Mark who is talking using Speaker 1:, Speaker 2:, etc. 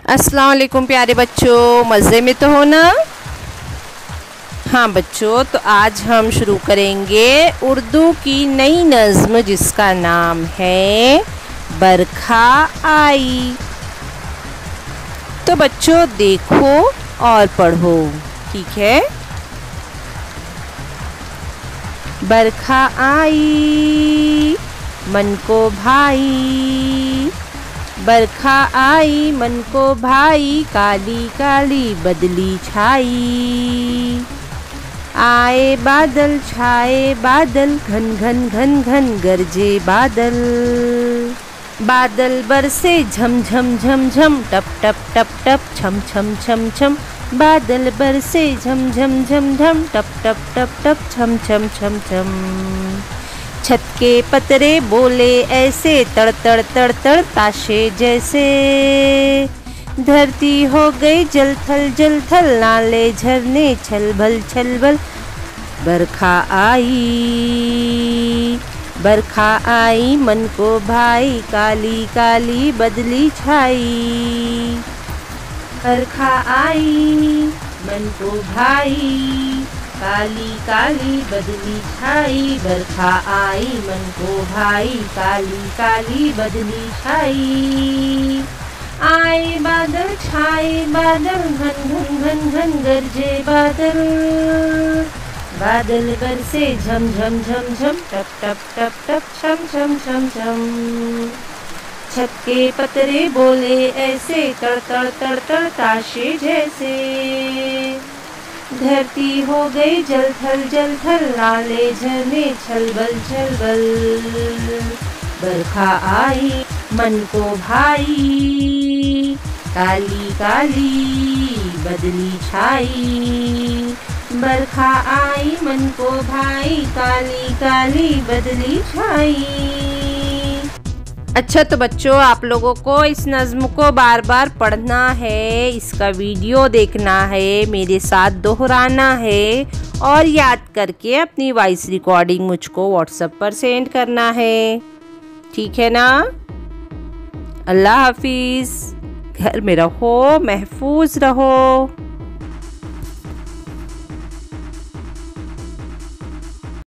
Speaker 1: अस्सलाम वालेकुम प्यारे बच्चों, मज़े में तो हो ना। हाँ बच्चों, तो आज हम शुरू करेंगे उर्दू की नई नज़्म जिसका नाम है बरखा आई। तो बच्चों देखो और पढ़ो, ठीक है। बरखा आई मन को भाई, बरखा आई मन को भाई, काली काली बदली छाई। आए बादल छाए बादल, घन घन घन घन गरजे बादल। बादल बरसे झम झम झम झम, टप टप टप टप छम छम छम छम। बादल बरसे झम झम झम झम, टप टप टप टप छम छम छम छम। छत के पतरे बोले ऐसे, तड़ तड़ तड़ तड़ ताशे जैसे। धरती हो गई जल थल, नाले झरने छल भल। बरखा आई, बरखा आई मन को भाई, काली काली बदली छाई। बरखा आई मन को भाई, काली काली बदली छाई। बरखा आई मन को भाई, काली काली बदली छाई। आए बादल छाए बादल, घन घन घन घन गरजे बादल। बादल बरसे झम झम झम झम, टप टप टप टप छम छम छम छम। छत के पतरे बोले ऐसे, तड़ तड़ तड़ तड़ ताशे जैसे। धरती हो गई जल थल, नाले झरने छल बल। बरखा आई मन को भाई, काली काली बदली छाई। बरखा आई मन को भाई, काली काली बदली छाई। अच्छा तो बच्चों, आप लोगों को इस नज़्म को बार बार पढ़ना है, इसका वीडियो देखना है, मेरे साथ दोहराना है और याद करके अपनी वॉइस रिकॉर्डिंग मुझको व्हाट्सएप पर सेंड करना है, ठीक है ना। अल्लाह हाफिज़। घर में रहो, महफूज रहो।